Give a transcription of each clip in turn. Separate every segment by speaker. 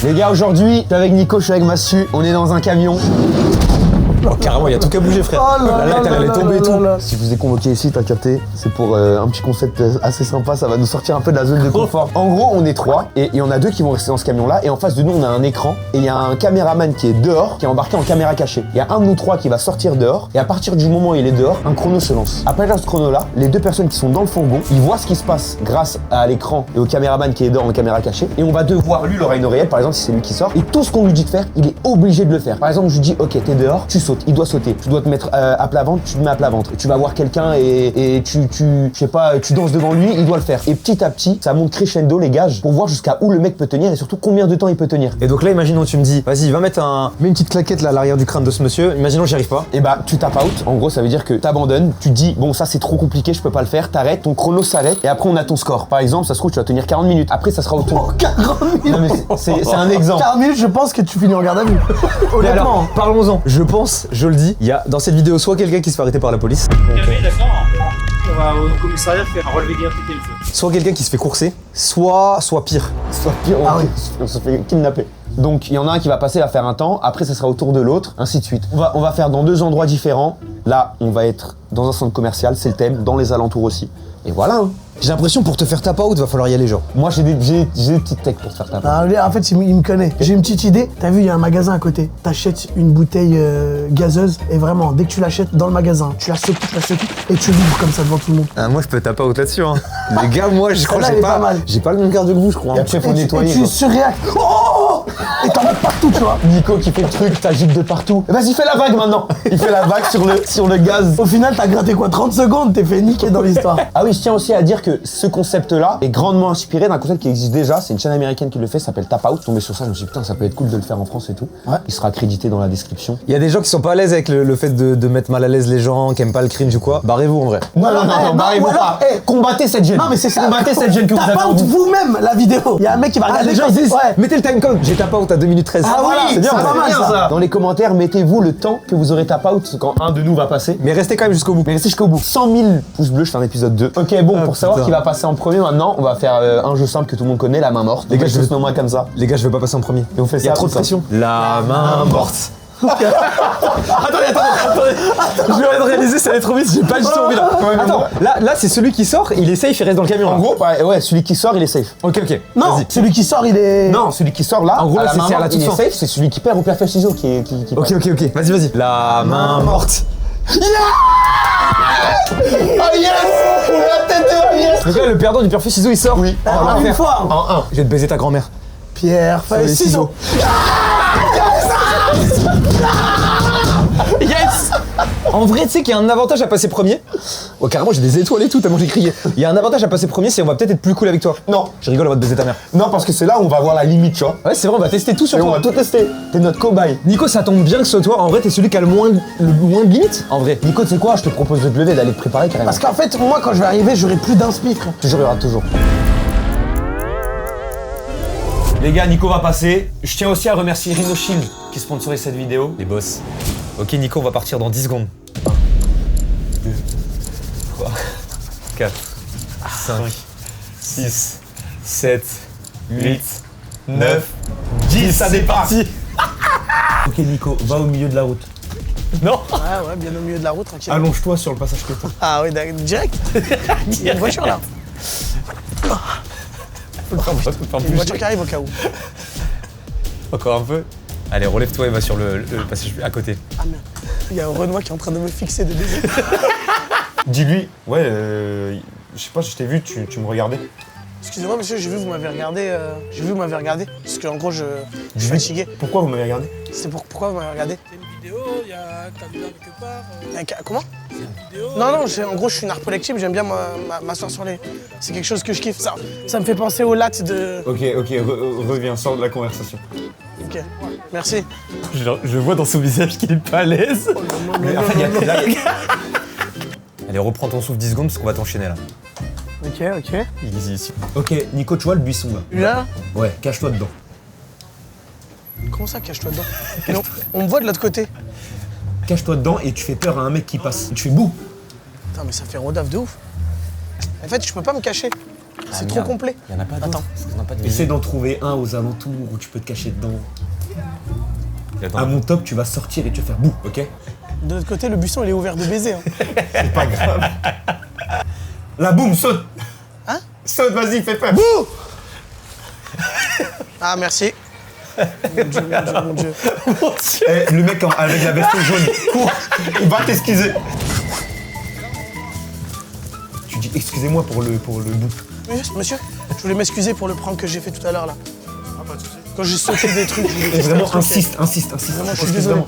Speaker 1: Les gars, aujourd'hui, je suis avec Nico, je suis avec Massu, on est dans un camion.
Speaker 2: Oh, carrément, il y a tout qu'à bouger, frère.
Speaker 1: Oh là
Speaker 2: la lettre, elle allait tomber et tout.
Speaker 1: Si je vous ai convoqué ici, t'as capté, c'est pour un petit concept assez sympa, ça va nous sortir un peu de la zone de confort. En gros, on est 3 et il y en a 2 qui vont rester dans ce camion-là et en face de nous, on a un écran et il y a un caméraman qui est dehors, qui est embarqué en caméra cachée. Il y a un de nous 3 qui va sortir dehors et à partir du moment où il est dehors, un chrono se lance. Après ce chrono-là, les 2 personnes qui sont dans le fourgon, ils voient ce qui se passe grâce à l'écran et au caméraman qui est dehors en caméra cachée et on va devoir, lui, il aura une oreillette, par exemple, si c'est lui qui sort, et tout ce qu'on lui dit de faire, il est obligé de le faire. Par exemple, je lui dis, ok, t'es dehors, tu sautes, il doit sauter. Tu dois te mettre à plat ventre, tu te mets à plat ventre. Tu vas voir quelqu'un et tu je sais pas, tu danses devant lui, il doit le faire. Et petit à petit, ça monte crescendo les gages pour voir jusqu'à où le mec peut tenir et surtout combien de temps il peut tenir.
Speaker 2: Et donc là, imaginons, tu me dis, vas-y, va mettre mets une petite claquette là à l'arrière du crâne de ce monsieur. Imaginons, j'y arrive pas.
Speaker 1: Et bah, tu tapes out. En gros, ça veut dire que t'abandonnes. Tu te dis, bon, ça c'est trop compliqué, je peux pas le faire. T'arrêtes, ton chrono s'arrête et après on a ton score. Par exemple, ça se trouve, tu vas tenir 40 minutes. Après, ça sera au tour.
Speaker 3: 40 minutes.
Speaker 1: Non, mais c'est un exemple.
Speaker 3: 40 minutes, je pense que tu finis en garde à vue.
Speaker 2: Mais alors, parlons-en. Je pense, je le dis, il y a dans cette vidéo soit quelqu'un qui se fait arrêter par la police,
Speaker 4: D'accord. On va au commissariat faire un relevé d'identité, monsieur.
Speaker 2: soit quelqu'un qui se fait courser, soit pire.
Speaker 1: Soit pire, on se fait kidnapper. Donc il y en a un qui va passer à faire un temps, après ça sera au tour de l'autre, ainsi de suite. On va faire dans 2 endroits différents. Là, on va être dans un centre commercial, c'est le thème, dans les alentours aussi. Et voilà. Hein.
Speaker 2: J'ai l'impression pour te faire tap out, va falloir y aller genre.
Speaker 1: Moi j'ai des petites techs pour te faire taper.
Speaker 3: Ah, lui, en fait, il me connaît. J'ai une petite idée. T'as vu, il y a un magasin à côté. T'achètes une bouteille gazeuse et vraiment, dès que tu l'achètes dans le magasin, tu la secoues et tu l'ouvres comme ça devant tout le monde.
Speaker 2: Ah, moi je peux tap out là-dessus hein. Les gars, moi je crois que
Speaker 3: Celle-là, elle est pas mal.
Speaker 2: j'ai pas le même cardio que vous, je crois.
Speaker 1: Et après faut nettoyer.
Speaker 3: Et tu
Speaker 1: quoi.
Speaker 3: surréactes. Oh, et t'en mets partout, tu vois.
Speaker 1: Nico qui fait le truc, t'agites de partout. Vas-y, fais la vague maintenant. Il fait la vague sur le gaz.
Speaker 3: Au final, t'as gratté quoi 30 secondes, t'es fait niquer dans l'histoire.
Speaker 1: Ah oui, je tiens aussi à dire que ce concept-là est grandement inspiré d'un concept qui existe déjà. C'est une chaîne américaine qui le fait, ça s'appelle Tap Out. Je suis tombé sur ça, je me suis dit putain, ça peut être cool de le faire en France et tout.
Speaker 3: Ouais.
Speaker 1: Il sera accrédité dans la description.
Speaker 2: Il y a des gens qui sont pas à l'aise avec le fait de mettre mal à l'aise les gens, qui aiment pas le cringe ou quoi. Barrez-vous en vrai.
Speaker 1: Non, barrez-vous
Speaker 3: voilà.
Speaker 1: pas. Combattez cette gêne.
Speaker 3: Non, mais c'est ça.
Speaker 1: Combattez cette gêne que vous avez
Speaker 3: Tap
Speaker 1: en
Speaker 3: out
Speaker 1: vous.
Speaker 3: vous-même la vidéo. Il y a un mec qui va regarder
Speaker 2: les gens
Speaker 3: quand-
Speaker 2: ils disent,
Speaker 3: ouais.
Speaker 2: mettez le time code, j'ai tap out à 2 minutes 13.
Speaker 3: Ah voilà,
Speaker 1: Oui,
Speaker 3: c'est bien,
Speaker 1: ça,
Speaker 3: pas mal, ça.
Speaker 1: Dans les commentaires, mettez-vous le temps que vous aurez Tap Out quand un de nous va passer.
Speaker 2: Mais restez quand même jusqu'au bout.
Speaker 1: Mais restez jusqu'au bout. 100 000 pouces bleus, je fais un épisode 2. Ok, bon, pour savoir
Speaker 2: putain.
Speaker 1: qui va passer en premier maintenant, on va faire un jeu simple que tout le monde connaît, la main morte. Les gars, je
Speaker 2: vais-
Speaker 1: se nommer comme ça.
Speaker 2: Les gars, je vais pas passer en premier.
Speaker 1: Et on fait
Speaker 2: Il y a
Speaker 1: ça,
Speaker 2: trop de
Speaker 1: comme ça.
Speaker 2: pression. La main morte. attendez. Je viens de réaliser, ça allait trop vite, j'ai pas du tout envie là.
Speaker 1: Ouais, mais
Speaker 2: Attends,
Speaker 1: moi-
Speaker 2: là c'est celui qui sort, il est safe, il reste dans le camion.
Speaker 1: En
Speaker 2: là.
Speaker 1: gros, ouais, celui qui sort, il est safe.
Speaker 2: Ok.
Speaker 3: Non,
Speaker 2: Vas-y.
Speaker 3: celui qui sort, il est.
Speaker 1: Non, celui qui sort là,
Speaker 2: En gros,
Speaker 1: à
Speaker 2: là,
Speaker 1: la
Speaker 2: c'est
Speaker 1: main
Speaker 2: à la
Speaker 1: morte,
Speaker 2: toute
Speaker 1: il est
Speaker 2: fin.
Speaker 1: safe, c'est celui qui perd au pierre feuille ciseaux qui
Speaker 2: Ok. Vas-y. La main morte.
Speaker 1: Oh yes! La tête de yes!
Speaker 2: Donc là, le perdant du pierre ciseaux, il sort. Oui.
Speaker 3: Ah, une fois.
Speaker 1: En 1.
Speaker 2: Je vais te baiser ta grand-mère.
Speaker 3: Pierre, feuille, ciseaux.
Speaker 2: Yes. En vrai, tu sais qu'il y a un avantage à passer premier. Oh, carrément, j'ai des étoiles et tout, tellement j'ai crié. Il y a un avantage à passer premier, c'est on va peut-être être plus cool avec toi.
Speaker 1: Non.
Speaker 2: Je rigole, on va te baiser ta mère.
Speaker 1: Non, parce que c'est là où on va voir la limite, tu vois.
Speaker 2: Ouais, c'est vrai, on va tester tout sur
Speaker 1: Et on va
Speaker 2: toi.
Speaker 1: tout tester. T'es notre cobaye.
Speaker 2: Nico, ça tombe bien que ce soit toi. En vrai, t'es celui qui a le moins de limites. En vrai.
Speaker 1: Nico, tu sais quoi? Je te propose de te lever, d'aller te préparer carrément.
Speaker 3: Parce qu'en fait, moi, quand je vais arriver, j'aurai plus d'inspi, frère.
Speaker 1: Toujours, il y aura toujours. Les gars, Nico va passer. Je tiens aussi à remercier Rhino Shield qui sponsorise cette vidéo.
Speaker 2: Les boss. Ok, Nico, on va partir dans 10 secondes. 1, 2, 3, 4, 5, 6, 7, 8, 9, 10, ça dépasse.
Speaker 1: Ok, Nico, va au milieu de la route.
Speaker 2: Non.
Speaker 3: Ouais, bien au milieu de la route, tranquille.
Speaker 1: Allonge-toi sur le passage piéton.
Speaker 3: Ah oui, direct. Il y a une voiture là. Il y a une voiture qui arrive au cas où.
Speaker 2: Encore un peu. Allez, relève-toi et va sur le passage à côté.
Speaker 3: Ah merde. Il y a un Renoir qui est en train de me fixer de baiser.
Speaker 1: Dis-lui, ouais, je sais pas, je t'ai vu, tu me regardais.
Speaker 3: Excusez-moi monsieur, j'ai vu que vous m'avez regardé. Parce qu'en gros, je suis fatigué.
Speaker 1: Pourquoi vous m'avez regardé?
Speaker 3: C'est pourquoi vous m'avez regardé?
Speaker 4: C'est une vidéo, il y a un caméra quelque part.
Speaker 3: Il y a un comment?
Speaker 4: C'est une vidéo.
Speaker 3: Non, en gros, je suis narcoleptique, j'aime bien m'asseoir sur les. C'est quelque chose que je kiffe. Ça me fait penser aux lattes de.
Speaker 1: Ok, reviens, sors de la conversation.
Speaker 3: Ok, merci.
Speaker 2: Je vois dans son visage qu'il est pas à l'aise.
Speaker 1: Mais en fait, il y a
Speaker 2: Allez, reprends ton souffle 10 secondes parce qu'on va t'enchaîner là.
Speaker 3: Ok.
Speaker 2: Ici.
Speaker 1: Ok, Nico, tu vois le buisson là?
Speaker 3: Lui là?
Speaker 1: Ouais, cache-toi dedans.
Speaker 3: Comment ça, cache-toi dedans? Non, on me voit de l'autre côté.
Speaker 1: Cache-toi dedans et tu fais peur à un mec qui passe. Tu fais bouh.
Speaker 3: Putain, mais ça fait rodave de ouf. En fait, je peux pas me cacher. C'est trop complet.
Speaker 2: Il y en a pas d'autres.
Speaker 3: Attends.
Speaker 2: Parce qu'on a pas de
Speaker 1: Essaie d'en trouver un aux alentours où tu peux te cacher dedans.
Speaker 2: Attends.
Speaker 1: À mon top, tu vas sortir et tu vas faire bouh, ok?
Speaker 3: De l'autre côté, le buisson, il est ouvert de baiser. Hein.
Speaker 1: C'est pas grave. Là, boum, saute.
Speaker 3: Hein?
Speaker 1: Saute, vas-y, fais peur.
Speaker 3: Bouh. Ah, merci. Mon Dieu, mon Dieu, mon Dieu.
Speaker 1: Eh, le mec avec la veste jaune, cours, il va t'excuser. Tu dis excusez-moi pour le bout.
Speaker 3: Monsieur, je voulais m'excuser pour le prank que j'ai fait tout à l'heure là. Ah, pas de soucis. Quand j'ai sauté des trucs, je voulais tester
Speaker 1: Vraiment,
Speaker 3: un truc.
Speaker 1: insiste.
Speaker 3: Vraiment, je suis désolé.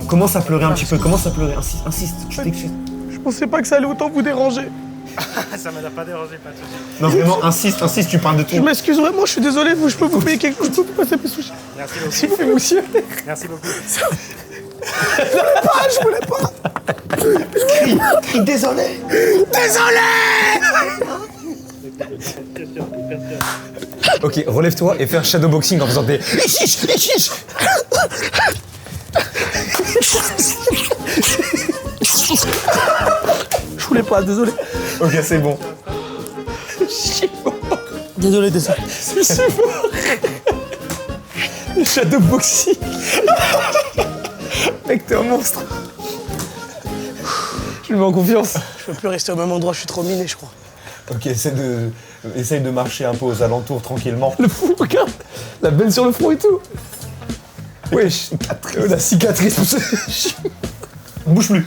Speaker 1: Commence à pleurer un petit peu, commence à pleurer, insiste, tu t'excuses.
Speaker 3: Je pensais pas que ça allait autant vous déranger.
Speaker 4: Ça m'a pas dérangé, pas de soucis.
Speaker 1: Non, vraiment, insiste, tu parles de tout.
Speaker 3: Je m'excuse vraiment, je suis désolé, je peux vous payer quelque chose, je peux vous passer mes sushis.
Speaker 4: Merci beaucoup.
Speaker 3: S'il vous plaît, monsieur.
Speaker 4: Merci beaucoup.
Speaker 3: Je voulais pas.
Speaker 1: Crie, désolé.
Speaker 2: Ok, relève-toi et fais un shadowboxing en faisant des...
Speaker 3: Je voulais pas, désolé.
Speaker 1: Ok, c'est bon.
Speaker 3: Désolé.
Speaker 2: Le shadowboxing. Mec, t'es un monstre. Je le mets en confiance.
Speaker 3: Je peux plus rester au même endroit, je suis trop miné, je crois.
Speaker 1: Ok, essaye de marcher un peu aux alentours tranquillement.
Speaker 2: Le fou, regarde. La benne sur le front et tout. Wesh. La cicatrice.
Speaker 1: Bouge plus.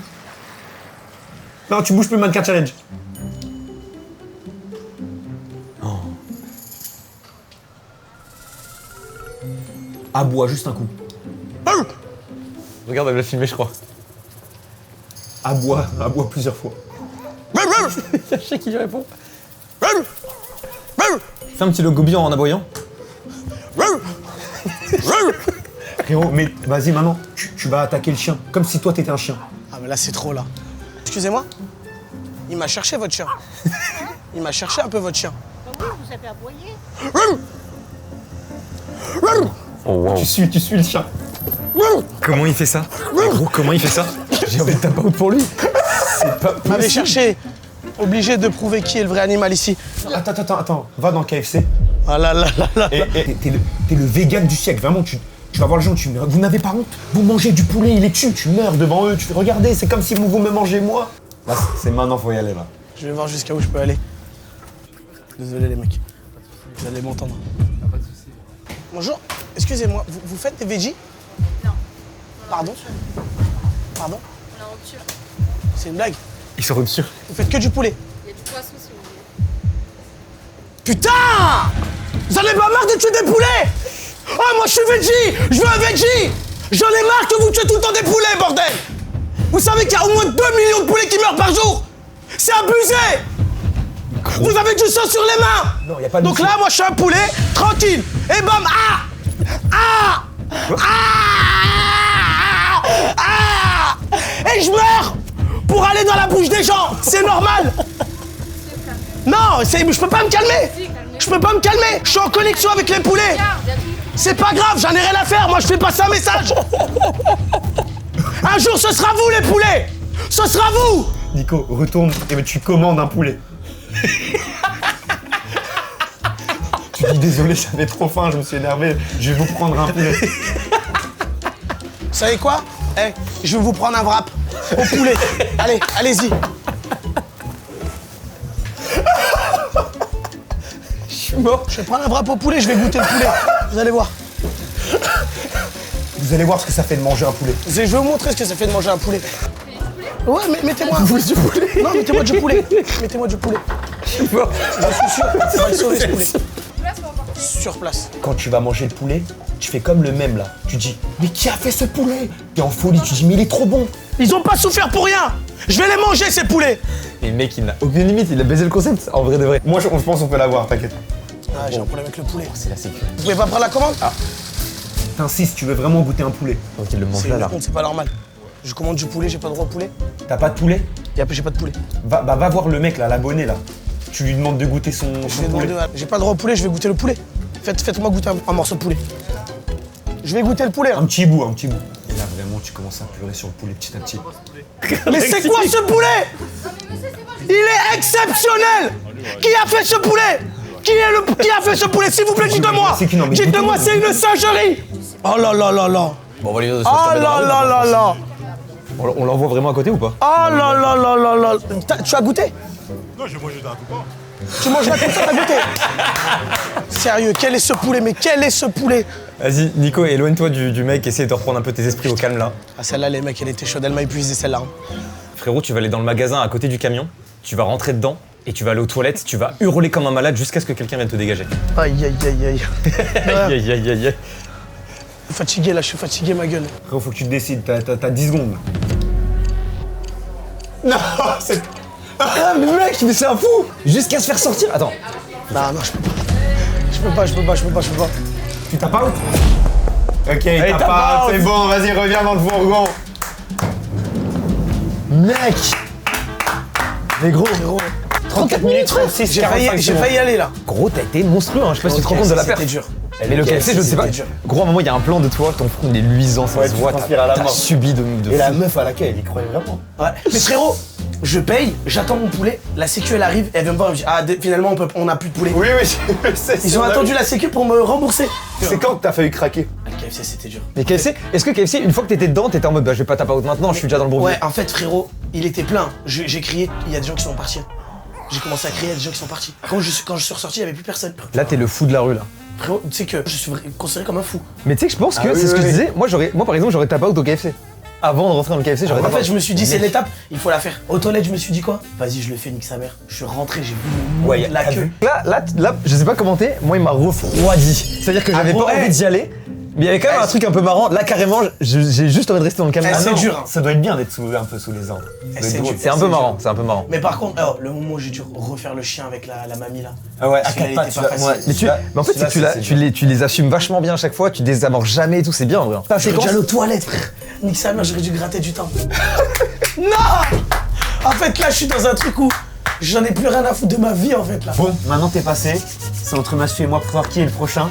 Speaker 1: Non, tu bouges plus, mannequin challenge. Aboie juste un coup.
Speaker 2: Regarde, elle l'a filmé, je crois.
Speaker 1: Aboie plusieurs fois.
Speaker 2: Je sais qui lui répond. Fais un petit logo bien en aboyant.
Speaker 1: Frérot, mais vas-y maintenant, tu vas attaquer le chien, comme si toi t'étais un chien.
Speaker 3: Ah mais là c'est trop là. Excusez-moi. Il m'a cherché votre chien. Il m'a cherché un peu votre chien.
Speaker 5: Oui, vous avez aboyé.
Speaker 2: Oh wow.
Speaker 1: Tu suis le chien.
Speaker 2: Comment il fait ça? Gros, comment il fait ça? J'ai envie de taper out pour lui. C'est pas
Speaker 3: M'avait
Speaker 2: possible.
Speaker 3: cherché. Obligé de prouver qui est le vrai animal ici.
Speaker 1: Attends, va dans le KFC.
Speaker 3: Ah là là là là.
Speaker 1: Et t'es le vegan du siècle, vraiment, tu vas voir les gens, vous n'avez pas honte, vous mangez du poulet, il est tué, tu meurs devant eux, tu fais regardez, c'est comme si vous me mangez moi. Là, c'est maintenant, faut y aller là.
Speaker 3: Je vais voir jusqu'à où je peux aller. Désolé les mecs. Vous allez m'entendre. Bonjour, excusez-moi, vous faites des veggies?
Speaker 5: Non.
Speaker 3: Pardon? Pardon?
Speaker 5: On est en rupture.
Speaker 3: C'est une blague?
Speaker 2: Il sort une sur.
Speaker 3: Vous faites que du poulet?
Speaker 5: Il y a du poisson si vous voulez.
Speaker 3: Putain! Vous en avez pas marre de tuer des poulets? Oh, moi je suis veggie! Je veux un veggie! J'en ai marre que vous tuez tout le temps des poulets, bordel! Vous savez qu'il y a au moins 2 millions de poulets qui meurent par jour! C'est abusé! Vous avez du sang sur les mains!
Speaker 1: Non, y a pas de
Speaker 3: Donc là, moi je suis un poulet, tranquille! Et bam! Et je meurs! Pour aller dans la bouche des gens! C'est normal! Non, je peux pas me calmer! Je peux pas me calmer! Je suis en connexion avec les poulets!
Speaker 5: Regarde, il y a tout.
Speaker 3: C'est pas grave, j'en ai rien à faire, moi je fais passer un message! Un jour ce sera vous les poulets! Ce sera vous!
Speaker 1: Nico, retourne et tu commandes un poulet. Tu dis désolé, j'avais trop faim, je me suis énervé, je vais vous prendre un poulet.
Speaker 3: Vous savez quoi? Je vais vous prendre un wrap au poulet. Allez, allez-y.
Speaker 2: Je suis mort.
Speaker 3: Je vais prendre un wrap au poulet, je vais goûter le poulet. Vous allez voir.
Speaker 1: Vous allez voir ce que ça fait de manger un poulet.
Speaker 3: Je vais vous montrer ce que ça fait de manger un poulet. Ouais, mais mettez-moi.
Speaker 2: Vous voulez du poulet?
Speaker 3: Non, mettez-moi du poulet. Mettez-moi du poulet.
Speaker 2: Je suis mort.
Speaker 3: Je suis sûr, on va le sauver ce poulet.
Speaker 5: Place ou encore?
Speaker 3: Sur place.
Speaker 1: Quand tu vas manger le poulet, tu fais comme le même là. Tu dis, mais qui a fait ce poulet? T'es en folie, tu dis, mais il est trop bon.
Speaker 3: Ils ont pas souffert pour rien. Je vais les manger ces poulets.
Speaker 2: Et le mec, il n'a aucune limite, il a baisé le concept, en vrai de vrai.
Speaker 1: Moi, je pense qu'on peut l'avoir, t'inquiète.
Speaker 3: Ah, j'ai un problème avec le poulet.
Speaker 2: C'est la sécu.
Speaker 3: Vous pouvez pas prendre la commande?
Speaker 1: T'insistes, tu veux vraiment goûter un poulet.
Speaker 2: Donc il le mange
Speaker 3: C'est
Speaker 2: là,
Speaker 3: une
Speaker 2: là.
Speaker 3: honte, c'est pas normal. Je commande du poulet, j'ai pas le droit au poulet.
Speaker 1: T'as pas de poulet?
Speaker 3: Et après, j'ai pas de poulet.
Speaker 1: Va voir le mec là, l'abonné là. Tu lui demandes de goûter son
Speaker 3: Je vais
Speaker 1: poulet.
Speaker 3: demander, j'ai pas le droit au poulet, je vais goûter le poulet. Faites-moi goûter un morceau de poulet. Je vais goûter le poulet. Hein.
Speaker 1: Un petit bout. Et là, vraiment, tu commences à pleurer sur le poulet petit à petit.
Speaker 3: Mais c'est quoi ce poulet? Il est exceptionnel! Qui a fait ce poulet? Qui a fait ce poulet? S'il vous plaît, dites-moi.
Speaker 2: C'est qui, non, mais
Speaker 3: Dites-moi, c'est une singerie. Oh là là là là.
Speaker 2: Bon, on va lui donner
Speaker 3: Oh là là là là.
Speaker 2: On l'envoie vraiment à côté ou pas?
Speaker 3: Oh là là là là là. Tu as goûté?
Speaker 6: Non, j'ai mangé d'un coup pas.
Speaker 3: Tu mangeras tout ça, t'as goûté? Sérieux, quel est ce poulet? Mais quel est ce poulet?
Speaker 2: Vas-y, Nico, éloigne-toi du mec, essaye de reprendre un peu tes esprits au calme là.
Speaker 3: Ah, celle-là, les mecs, elle était chaude, elle m'a épuisé celle-là.
Speaker 2: Frérot, tu vas aller dans le magasin à côté du camion, tu vas rentrer dedans et tu vas aller aux toilettes, tu vas hurler comme un malade jusqu'à ce que quelqu'un vienne te dégager.
Speaker 3: Aïe, aïe, aïe, aïe.
Speaker 2: Aïe, aïe, aïe, aïe.
Speaker 3: Je suis fatigué là, je suis fatigué, ma gueule.
Speaker 2: Frérot, faut que tu te décides, t'as 10 secondes.
Speaker 1: Non, c'est.
Speaker 2: Ah, mais mec, mais c'est un fou! Jusqu'à se faire sortir. Attends,
Speaker 3: Non, non, je peux pas. Je peux pas, je peux pas, je peux pas, je peux pas.
Speaker 2: tu tapes out?
Speaker 1: Ok,
Speaker 2: t'as
Speaker 1: t'as pas,
Speaker 2: pas,
Speaker 1: c'est bon, vas-y, reviens dans le fourgon.
Speaker 2: Mec! Mais gros,
Speaker 1: 34 minutes 36,
Speaker 3: J'ai
Speaker 1: 45
Speaker 3: failli
Speaker 1: secondes.
Speaker 3: y aller là.
Speaker 2: gros, t'as été monstrueux, hein. Je sais pas si tu te rends compte de la perte.
Speaker 3: C'était dur.
Speaker 2: Mais le KFC, je sais pas.
Speaker 3: C'était dur.
Speaker 2: Gros, à un moment, il y a un plan de toi, ton front il est luisant, ça
Speaker 1: Ouais,
Speaker 2: se
Speaker 1: tu
Speaker 2: voit.
Speaker 1: transpires à la
Speaker 2: T'as
Speaker 1: mort.
Speaker 2: subi de
Speaker 1: Et la
Speaker 2: fou.
Speaker 1: meuf à laquelle elle y croyait vraiment.
Speaker 3: Ouais. Mais frérot, je paye, j'attends mon poulet, la sécu elle arrive, elle vient me voir, elle me dit ah finalement on a plus de poulet.
Speaker 1: Oui, oui, c'est
Speaker 3: Ils ont attendu la sécu pour me rembourser.
Speaker 1: C'est quand que t'as failli craquer?
Speaker 3: Le KFC c'était dur.
Speaker 2: Mais KFC, est-ce que KFC, une fois que t'étais dedans, t'étais en mode bah je vais pas taper out maintenant, je suis déjà dans le bourbier.
Speaker 3: Ouais, en fait frérot, il était plein. J'ai crié, il y a des gens qui sont partis. J'ai commencé à crier, il y a des gens qui sont partis. Quand je suis ressorti, il y avait plus personne.
Speaker 2: Là, t'es le fou de la rue là.
Speaker 3: Frérot, tu sais que je suis considéré comme un fou.
Speaker 2: Mais tu sais que je pense que
Speaker 1: Ah oui,
Speaker 2: c'est ce que
Speaker 1: oui,
Speaker 2: je
Speaker 1: oui.
Speaker 2: disais. Moi, par exemple, j'aurais tapé out au KFC. Avant de rentrer dans le KFC, j'aurais
Speaker 3: En
Speaker 2: tapé
Speaker 3: fait,
Speaker 2: out.
Speaker 3: je me suis dit, c'est
Speaker 2: Mec.
Speaker 3: l'étape, il faut la faire. Aux toilettes, je me suis dit quoi? Vas-y, je le fais, nique sa mère. Je suis rentré, j'ai vu le monde,
Speaker 2: Ouais,
Speaker 3: la
Speaker 2: t'as
Speaker 3: queue.
Speaker 2: vu. Là, je sais pas commenter, moi il m'a refroidi. C'est-à-dire que j'avais
Speaker 3: gros,
Speaker 2: pas envie d'y aller. Mais il y avait quand même un truc un peu marrant. Là, carrément, j'ai juste envie de rester dans le camion.
Speaker 3: Eh, c'est
Speaker 2: non.
Speaker 3: dur, hein.
Speaker 1: Ça doit être bien d'être un peu sous les ordres.
Speaker 3: C'est dur.
Speaker 2: C'est un peu marrant, c'est un peu marrant.
Speaker 3: Mais par contre, le moment où j'ai dû refaire le chien avec la mamie là.
Speaker 1: Ah ouais, à
Speaker 3: Celui-là,
Speaker 1: quatre
Speaker 3: il
Speaker 1: pattes,
Speaker 3: était
Speaker 1: tu
Speaker 3: pas
Speaker 1: l'as-
Speaker 3: facile.
Speaker 1: ouais.
Speaker 2: Mais en fait, c'est que tu les assumes vachement bien à chaque fois, tu désamorces jamais et tout, c'est bien en vrai. Ta
Speaker 3: J'aurais dû
Speaker 2: séquence,
Speaker 3: aller aux toilettes, frère. Nique sa mère, j'aurais dû gratter du temps. Non! En fait, là, je suis dans un truc où j'en ai plus rien à foutre de ma vie, en fait, là.
Speaker 1: Bon, maintenant t'es passé. C'est entre Mathieu et moi pour savoir qui est le prochain.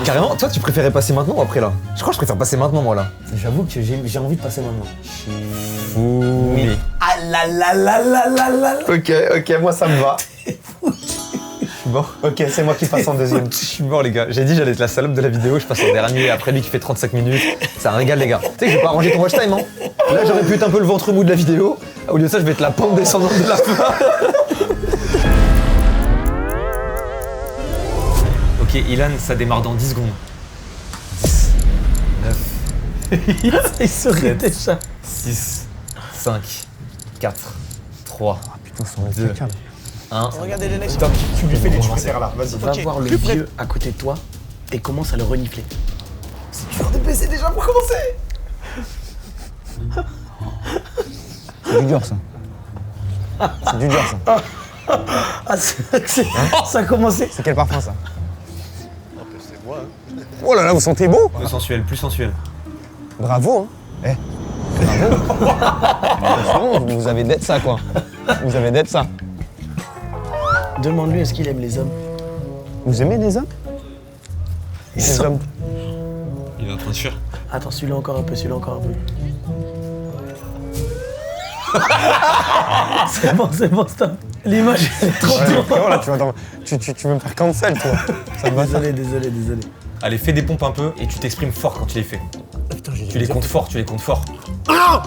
Speaker 2: carrément, toi tu préférais passer maintenant ou après là? Je crois que je préfère passer maintenant moi là.
Speaker 1: J'avoue que j'ai envie de passer maintenant.
Speaker 2: Oui.
Speaker 3: Ah là là là là là là là.
Speaker 1: Ok, moi ça me va.
Speaker 2: Je suis mort.
Speaker 1: Ok, c'est moi qui passe en deuxième.
Speaker 2: Je suis mort les gars. J'ai dit j'allais être la salope de la vidéo, je passe en dernier, après lui qui fait 35 minutes. C'est un régal les gars. Tu sais que je vais pas arranger ton watch time hein. Là j'aurais pu être un peu le ventre mou de la vidéo. Au lieu de ça je vais être la pente descendante de la fin. Ok Ilan, ça démarre dans 10 secondes. 10, 9,
Speaker 3: Il serait déjà.
Speaker 2: 6, 5, 4, 3,
Speaker 1: Putain, ça aurait été
Speaker 2: 2,
Speaker 1: calme.
Speaker 2: 1.
Speaker 3: Regardez les legs.
Speaker 1: Tu lui fais des trucs là, vas-y.
Speaker 3: Va voir le vieux à côté de toi et commence à le renifler.
Speaker 1: de baisser déjà pour commencer.
Speaker 6: C'est du dur ça. C'est du dur ça.
Speaker 3: Ah, ça a commencé.
Speaker 6: C'est quel parfum ça? Oh là là, vous sentez bon?
Speaker 2: Plus sensuel, plus sensuel.
Speaker 6: Bravo hein. Bravo. Vous avez d'être ça quoi. Vous avez d'être ça.
Speaker 3: Demande-lui est-ce qu'il aime les hommes.
Speaker 6: Vous aimez les hommes? Les hommes.
Speaker 2: Il est en train de fuir.
Speaker 3: Attends, celui-là encore un peu, celui-là encore un peu. c'est bon, stop. L'image est trop dure.
Speaker 6: Oh là, tu veux me faire cancel toi. Ça me va ça.
Speaker 3: Désolé.
Speaker 2: Allez, fais des pompes un peu et tu t'exprimes fort quand tu les fais. Tu les comptes fort, tu les comptes fort.
Speaker 3: 3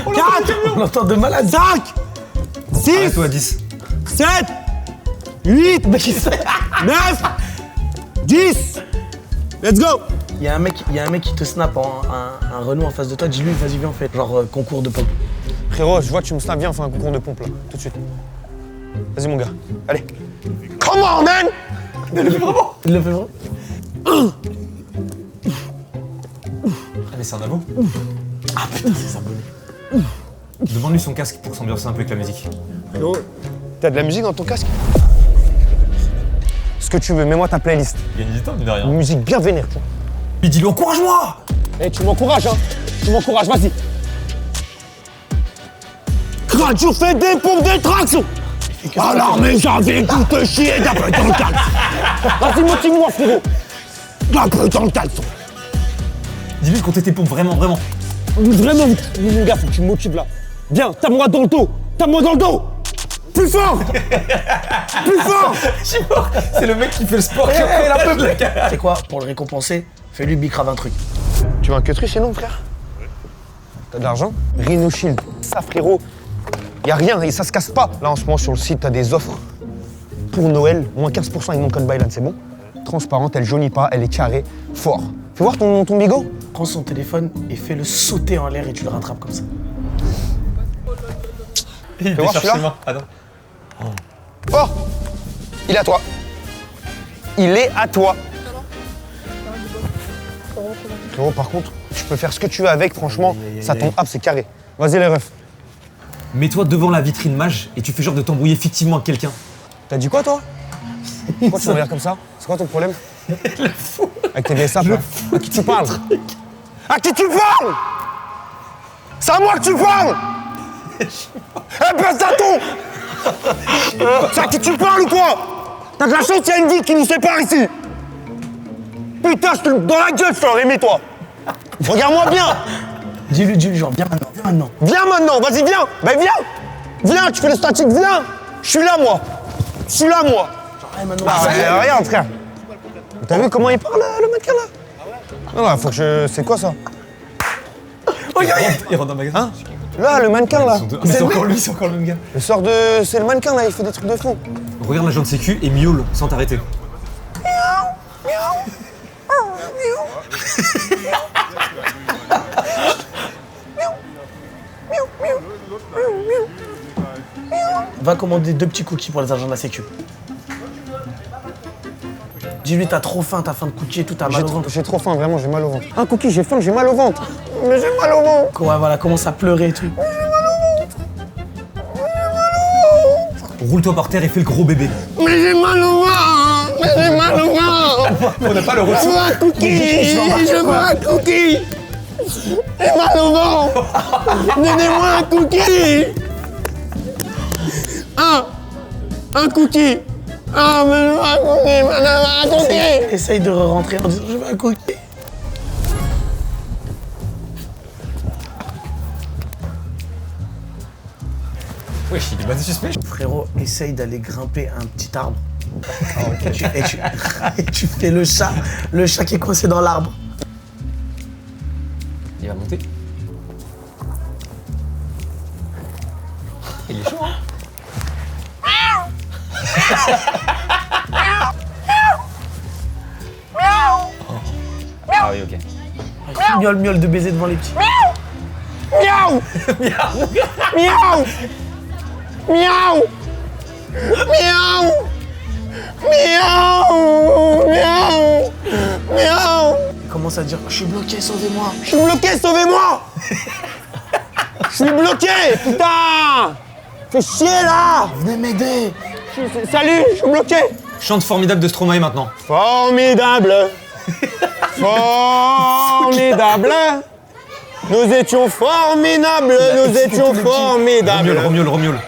Speaker 3: 4 On l'entend de malade. 5 6
Speaker 2: Arrête-toi à 10.
Speaker 3: 7 8 Mais qui c'est 9 10 Let's go. Il y a un mec qui te snap un Renault en face de toi, dis-lui vas-y viens on fait genre concours de pompe.
Speaker 6: Frérot, je vois que tu me snaps, viens, on fait un concours de pompe là, tout de suite. Vas-y mon gars, allez. Come on man.
Speaker 3: Il le fait vraiment.
Speaker 2: Ah mais c'est un abo.
Speaker 3: Ah putain c'est abonné.
Speaker 2: Demande-lui son casque pour s'ambiancer un peu avec la musique.
Speaker 6: Frérot, t'as de la musique dans ton casque? Ce que tu veux, mets-moi ta playlist.
Speaker 2: Il gagne du temps, mine de rien.
Speaker 6: Une musique bien vénère, tu vois.
Speaker 2: Mais dis-lui encourage-moi.
Speaker 6: Eh, tu m'encourages, hein. Tu m'encourages, vas-y. Tu fais des pompes de traction. Alors, mais j'avais tout te chier d'un peu dans le caleçon. Vas-y, motive-moi, frérot. D'un peu dans le caleçon.
Speaker 2: Dis-lui de compter tes pompes, vraiment, vraiment.
Speaker 6: Vraiment, mon gars, faut que tu me motives là. Viens, tape-moi dans le dos. Tape-moi dans le dos. Plus fort. Plus fort.
Speaker 2: C'est le mec qui fait le sport qui a la peu de la carrière.
Speaker 3: C'est quoi? Pour le récompenser, fais-lui bicrave un truc.
Speaker 1: Tu veux un queutru chez nous, frère? T'as de l'argent? Rhino Shield. Ça, frérot, y a rien et ça se casse pas. Là, en ce moment, sur le site, t'as des offres pour Noël, moins 15% avec mon code Bylan, c'est bon? Transparente, elle jaunit pas, elle est carrée, fort. Fais voir ton bigot.
Speaker 3: Prends son téléphone et fais-le sauter en l'air et tu le rattrapes comme ça.
Speaker 2: Il
Speaker 1: voir
Speaker 2: décharge
Speaker 1: celui-là
Speaker 2: ses mains. Attends.
Speaker 1: Oh! Il est à toi. Il est à toi. Frérot, par contre, tu peux faire ce que tu veux avec, franchement, ça tombe, hop, c'est carré. Vas-y, les refs.
Speaker 2: Mets-toi devant la vitrine mage et tu fais genre de t'embrouiller fictivement avec quelqu'un.
Speaker 1: T'as dit quoi, toi? Pourquoi tu me regardes comme ça? C'est quoi ton problème? Avec tes sapes, là. À qui tu parles? À qui tu parles? C'est à moi que tu parles! Eh, baisse à ton! C'est à qui tu parles ou quoi? T'as de la chance, il y a une vie qui nous sépare ici! Putain, dans la gueule, je t'aurais aimé, toi! Regarde-moi bien!
Speaker 3: Dis-lui, genre, viens maintenant, viens maintenant.
Speaker 1: Viens maintenant, vas-y, viens! Ben viens! Viens, tu fais le statique, viens! Je suis là, moi! Je suis là, moi!
Speaker 3: Genre, maintenant,
Speaker 1: Ah ouais, regarde, frère! T'as vu comment il parle, le mannequin, là? Non, faut que je... C'est quoi, ça?
Speaker 2: Il rentre dans le magasin.
Speaker 1: Hein? Là, le mannequin, là!
Speaker 2: Ah, mais c'est encore lui, c'est encore le même gars.
Speaker 1: Le sort de... C'est le mannequin, là, il fait des trucs de fou.
Speaker 2: Regarde l'agent de sécu et miaule sans t'arrêter.
Speaker 3: Va commander 2 petits cookies pour les agents de la sécu. Dis-lui, t'as trop faim, t'as faim de cookies et tout, t'as mal au ventre.
Speaker 1: J'ai trop faim, vraiment, j'ai mal au ventre. Un cookie, j'ai faim, j'ai mal au ventre. Mais j'ai mal au ventre.
Speaker 3: Ouais, voilà, commence à pleurer et tout.
Speaker 2: Roule-toi par terre et fais le gros bébé.
Speaker 1: Mais j'ai mal au ventre. Mais j'ai mal au ventre.
Speaker 2: On n'a pas le
Speaker 1: Je
Speaker 2: retour.
Speaker 1: veux un cookie. Je veux un cookie. J'ai mal au ventre. Donnez-moi un cookie. Un cookie. Ah, mais je veux un cookie, madame, un cookie.
Speaker 3: Essaye de rentrer en disant, je veux un cookie.
Speaker 2: Oui, il est basé suspect.
Speaker 3: Frérot, essaye d'aller grimper un petit arbre. Et tu fais le chat qui est coincé dans l'arbre.
Speaker 2: Il va monter. Il est chaud, hein? Ah oui, ok.
Speaker 3: Miaule de baiser devant les petits.
Speaker 1: Miaou. Miaou. Miaou. Miaou. Miaou. Miaou. Miaou.
Speaker 3: Il commence à dire, je suis bloqué, sauvez-moi.
Speaker 1: Je suis bloqué, sauvez-moi. Je suis bloqué, putain. Fais chier, là.
Speaker 3: Venez m'aider.
Speaker 1: Salut, je suis bloqué.
Speaker 2: Chante formidable de Stromae maintenant.
Speaker 1: Formidable. Formidable. Nous étions formidables. Nous étions formidables.
Speaker 2: Romiole.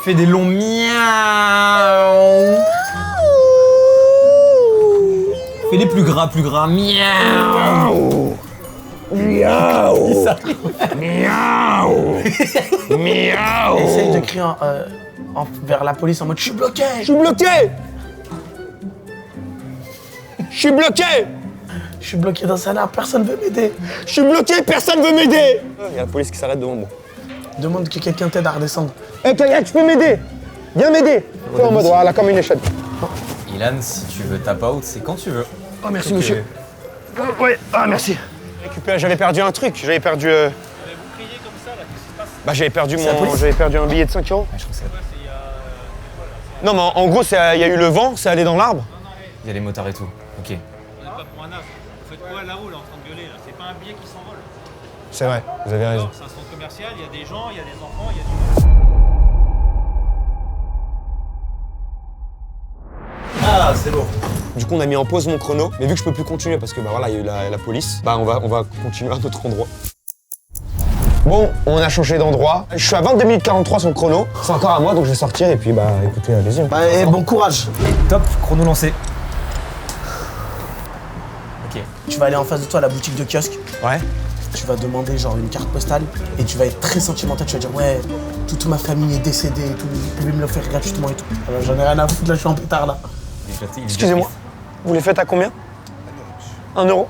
Speaker 2: Fais des longs miaou. Fais les plus gras. Miaou.
Speaker 1: Miaou. Miaou. Miaou.
Speaker 3: Essaye de crier vers la police en mode, je suis bloqué.
Speaker 1: Je suis bloqué. Je suis bloqué.
Speaker 3: Je suis bloqué dans un arbre, personne veut m'aider.
Speaker 1: Je suis bloqué, personne veut m'aider. Il y a la police qui s'arrête devant moi.
Speaker 3: Demande que quelqu'un t'aide à redescendre.
Speaker 1: Hé, Kaya, tu peux m'aider? Viens m'aider. Fais en mode, voilà, comme une échelle.
Speaker 2: Ilan, si tu veux tap out, c'est quand tu veux.
Speaker 1: Oh, merci,
Speaker 2: Ok.
Speaker 1: monsieur. Ouais, ah, merci. J'avais perdu un truc, j'avais perdu... Bah, j'avais perdu un billet de 5 €.
Speaker 2: Ouais, je crois que c'est...
Speaker 1: Non, mais en gros, il y a eu le vent, c'est allé dans l'arbre.
Speaker 2: Il y a les motards et tout. Ok.
Speaker 4: On n'est pas pour un as. Vous faites quoi là-haut, là, en train de gueuler là? C'est pas un billet qui s'envole.
Speaker 1: C'est vrai, vous avez raison.
Speaker 4: C'est un centre commercial, il y a des gens, il y a des enfants, il y a du... Ah, c'est bon.
Speaker 1: Du coup, on a mis en pause mon chrono, mais vu que je peux plus continuer parce que bah voilà, il y a eu la police, bah on va continuer à un autre endroit. Bon, on a changé d'endroit. Je suis à 22 minutes 43 sur le chrono. C'est encore à moi, donc je vais sortir et puis bah écoutez, allez-y.
Speaker 3: Bah, et bon courage.
Speaker 2: Top, chrono lancé. Ok.
Speaker 3: Tu vas aller en face de toi à la boutique de kiosque.
Speaker 1: Ouais.
Speaker 3: Tu vas demander genre une carte postale et tu vas être très sentimental. Tu vas dire ouais, toute ma famille est décédée et tout. Vous pouvez me le faire gratuitement et tout. Alors, j'en ai rien à foutre, là je suis en pétard là.
Speaker 6: Excusez-moi, vous les faites à combien 1 euro.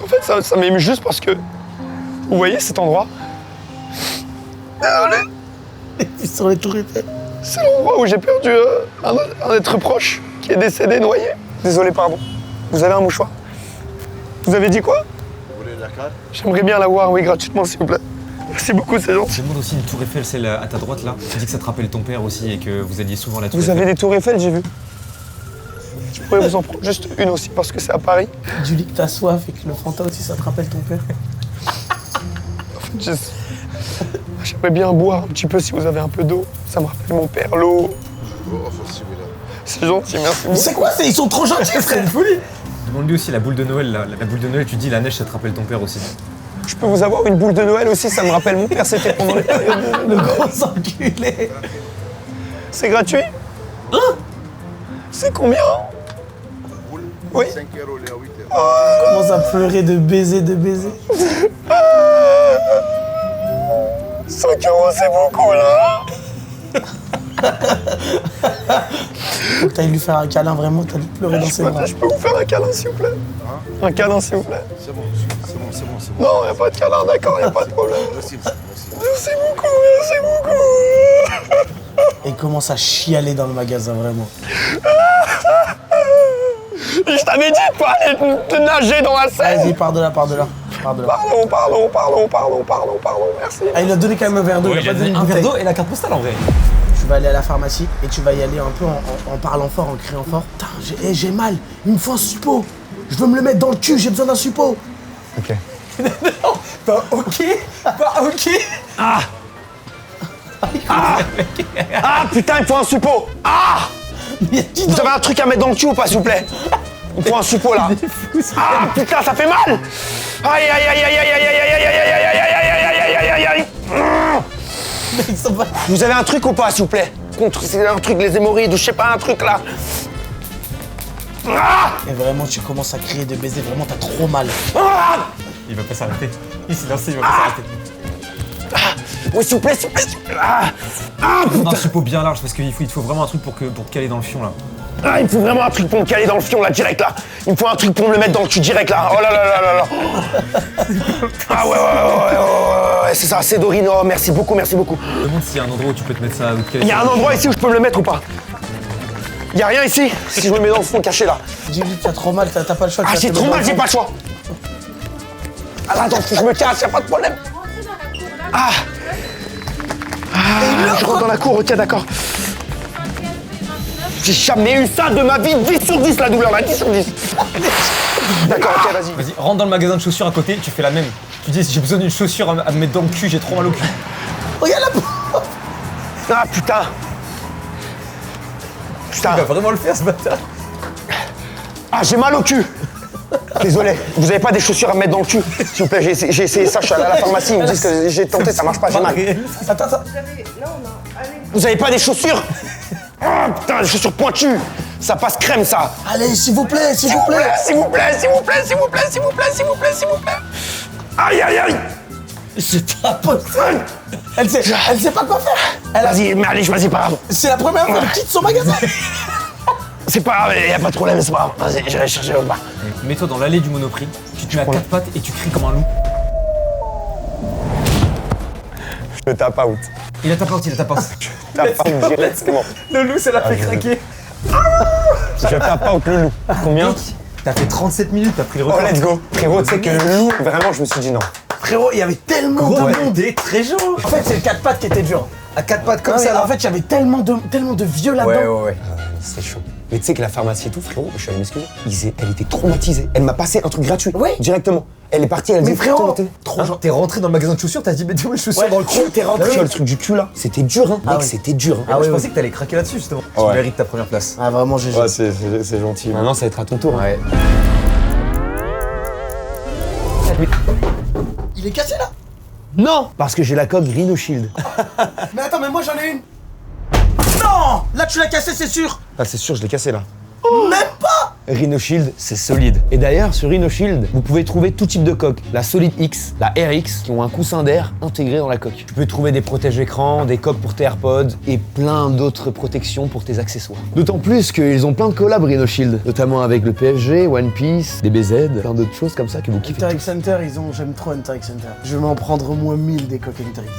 Speaker 6: En fait, ça m'émeut juste parce que... Vous voyez cet endroit?
Speaker 3: Et puis sur les tours Eiffel.
Speaker 6: C'est l'endroit où j'ai perdu un être proche qui est décédé noyé. Désolé, pardon. Vous avez un mouchoir? Vous avez dit quoi?
Speaker 7: Vous voulez la carte?
Speaker 6: J'aimerais bien l'avoir, oui, gratuitement, s'il vous plaît. Merci beaucoup, c'est gentil.
Speaker 2: Je demande aussi une tour Eiffel, celle à ta droite là. Tu dis que ça te rappelle ton père aussi et que vous alliez souvent à la tour
Speaker 6: Vous
Speaker 2: Eiffel.
Speaker 6: avez des tours Eiffel, j'ai vu. Je pourrais vous en prendre juste une aussi parce que c'est à Paris.
Speaker 3: Dis-lui que t'as soif et que le Fanta aussi ça te rappelle ton père.
Speaker 6: J'aimerais bien boire un petit peu si vous avez un peu d'eau. Ça me rappelle mon père, l'eau. C'est gentil, merci beaucoup.
Speaker 3: C'est quoi, ils sont trop gentils, frère.
Speaker 2: Demande-lui aussi la boule de Noël là. La boule de Noël, tu dis la neige, ça te rappelle ton père aussi.
Speaker 6: Je peux vous avoir une boule de Noël aussi, ça me rappelle mon père, c'était pendant les périodes de...
Speaker 3: Le gros enculé.
Speaker 6: C'est gratuit? Hein? C'est combien? Oui.
Speaker 7: 5 euros, les à 8 euros.
Speaker 3: Commence à pleurer de baiser, de baiser.
Speaker 6: 5 euros, c'est beaucoup là.
Speaker 3: Faut que t'ailles lui faire un câlin, vraiment, t'as dû pleurer dans ses bras.
Speaker 6: Je peux vous faire un câlin s'il vous plaît? Un câlin s'il vous plaît?
Speaker 7: C'est bon, c'est bon, c'est bon, c'est bon.
Speaker 6: Non, y a pas de câlin, d'accord, y a pas de problème.
Speaker 7: Merci, merci.
Speaker 6: Merci beaucoup, merci beaucoup.
Speaker 3: Et il commence à chialer dans le magasin, vraiment.
Speaker 6: Je t'avais dit de pas aller te nager dans la Seine.
Speaker 3: Vas-y, pars de là, pars de là.
Speaker 6: Pardon, merci.
Speaker 3: Ah, il a donné quand même un verre d'eau,
Speaker 2: Ouais,
Speaker 3: il a pas donné une
Speaker 2: un verre
Speaker 3: bouteille.
Speaker 2: d'eau et la carte postale en vrai.
Speaker 3: Tu vas aller à la pharmacie et tu vas y aller un peu en parlant fort, en criant fort. Putain, j'ai mal, il me faut un suppôt. Je veux me le mettre dans le cul, j'ai besoin d'un suppôt.
Speaker 6: Ok.
Speaker 3: Non, pas ok, pas ok.
Speaker 6: Ah putain, il me faut un suppôt. Ah!
Speaker 3: Mais dis
Speaker 6: Vous
Speaker 3: donc,
Speaker 6: avez un truc à mettre dans le cul ou pas, s'il vous plaît? Il me faut un suppôt là. Ah putain, ça fait mal! Aïe aïe aïe aïe aïe aïe aïe aïe aïe aïe aïe aïe aïe aïe aïe.
Speaker 3: ils sont pas...
Speaker 6: Vous avez un truc ou pas, s'il vous plaît? Contre, c'est un truc, les hémorroïdes ou je sais pas, un truc là. Ah!
Speaker 3: Et vraiment, tu commences à crier de baiser, vraiment, t'as trop mal.
Speaker 6: Ah!
Speaker 2: Il va pas s'arrêter. Il s'est lancé, il va pas s'arrêter.
Speaker 6: Oui, s'il vous plaît, s'il vous plaît, s'il vous plaît. Ah
Speaker 2: Un suppôt bien large parce qu'il faut vraiment un truc pour te caler dans le fion là.
Speaker 6: Ah, il me faut vraiment un truc pour me caler dans le fion là, direct là. Il me faut un truc pour me le mettre dans le cul direct là. Oh là là là là là. Ah ouais, c'est ça, c'est Dorine. Oh, merci beaucoup, merci beaucoup.
Speaker 2: Demande s'il y a un endroit où tu peux te mettre ça.
Speaker 6: Il y a un endroit ici où je peux me le mettre ou pas? Il y a rien ici? Si je me mets dans le fond caché là.
Speaker 3: Dis-lui que t'as trop mal, t'as pas le choix.
Speaker 6: Ah,
Speaker 3: tu vas
Speaker 6: j'ai
Speaker 3: te
Speaker 6: trop
Speaker 3: mettre
Speaker 6: mal,
Speaker 3: dans
Speaker 6: j'ai
Speaker 3: le
Speaker 6: pas le choix. Ah, attends, faut que je me cache, y'a pas de problème. Ah, je rentre dans la cour, ok, d'accord. J'ai jamais eu ça de ma vie, 10 sur 10 la douleur là, 10 sur 10. D'accord, ok, vas-y.
Speaker 2: Vas-y, rentre dans le magasin de chaussures à côté, tu fais la même. Tu dis j'ai besoin d'une chaussure à me mettre dans le cul, j'ai trop mal au cul.
Speaker 3: Regarde la pauvre.
Speaker 6: Ah putain. Putain.
Speaker 2: Il va vraiment le faire ce bâtard.
Speaker 6: Ah, j'ai mal au cul. Désolé, vous avez pas des chaussures à me mettre dans le cul? S'il vous plaît, j'ai essayé ça, je suis allé à la pharmacie, ils me disent que j'ai tenté, ça marche pas, j'ai mal.
Speaker 3: Attends.
Speaker 6: Vous avez pas des chaussures? Ah putain, des chaussures pointues. Ça passe crème, ça.
Speaker 3: Allez, s'il vous plaît, s'il vous
Speaker 6: S'il vous
Speaker 3: plaît.
Speaker 6: plaît, s'il vous plaît, s'il vous plaît, s'il vous plaît, s'il vous plaît, s'il vous plaît, s'il vous plaît. Aïe, aïe, aïe.
Speaker 3: C'est pas possible. Elle sait pas quoi faire.
Speaker 6: Vas-y, mais allez, vas-y, pas grave.
Speaker 3: C'est la première fois qu'elle quitte son magasin.
Speaker 6: C'est pas grave, y a pas de problème, c'est pas grave. Vas-y, j'irai chercher l'autre part.
Speaker 2: Mets-toi dans l'allée du Monoprix, tu te mets à quatre pattes et tu cries comme un loup.
Speaker 6: Je tape out.
Speaker 2: Il a ta porte, il a ta porte.
Speaker 6: Tape out directement.
Speaker 2: Le loup, ça l'a fait craquer.
Speaker 6: Je tape out le loup. Combien?
Speaker 2: T'as fait 37 minutes, t'as pris le
Speaker 6: Oh,
Speaker 2: record.
Speaker 6: let's go. Frérot, tu sais que le loup, vraiment, je me suis dit non.
Speaker 3: Frérot, il y avait tellement de monde.
Speaker 2: Des très chaud.
Speaker 3: En fait, c'est le 4 pattes qui était dur.
Speaker 2: À quatre pattes comme
Speaker 3: Non, mais
Speaker 2: ça.
Speaker 3: en fait, il y avait tellement de vieux là-dedans.
Speaker 2: ouais.
Speaker 6: C'est chaud. Mais tu sais que la pharmacie et tout, frérot, je suis allé m'excuser. Elle était traumatisée. Elle m'a passé un truc gratuit.
Speaker 3: Oui.
Speaker 6: Directement. Elle est partie, elle a dit
Speaker 3: Mais frérot,
Speaker 2: Trop genre, t'es rentré dans le magasin de chaussures, t'as dit mais t'es où les chaussures dans le cul?
Speaker 3: T'es rentré.
Speaker 6: Tu vois le truc du cul là? C'était dur, hein. Mec,
Speaker 3: oui.
Speaker 6: c'était dur. Hein.
Speaker 2: Je pensais que t'allais craquer là-dessus justement. Tu mérites ta première place.
Speaker 3: Ah, vraiment, GG.
Speaker 6: Ouais, c'est gentil. Maintenant, ça va être à ton tour. Hein.
Speaker 2: Ouais.
Speaker 3: Il est cassé là.
Speaker 6: Non, parce que j'ai la coque Rhino Shield.
Speaker 3: Mais attends, mais moi j'en ai une. Non. Là, tu l'as cassé, c'est sûr.
Speaker 6: Ah, c'est sûr, je l'ai cassé là.
Speaker 3: Même pas.
Speaker 1: Rhino Shield, c'est solide. Et d'ailleurs, sur Rhino Shield, vous pouvez trouver tout type de coque. La Solid X, la RX, qui ont un coussin d'air intégré dans la coque. Tu peux trouver des protèges écrans, des coques pour tes AirPods et plein d'autres protections pour tes accessoires. D'autant plus qu'ils ont plein de collabs Rhino Shield, notamment avec le PSG, One Piece, des BZ, plein d'autres choses comme ça que vous kiffez.
Speaker 3: Interix Center, j'aime trop Interix Center. Je vais m'en prendre au moins 1000 des coques Interix.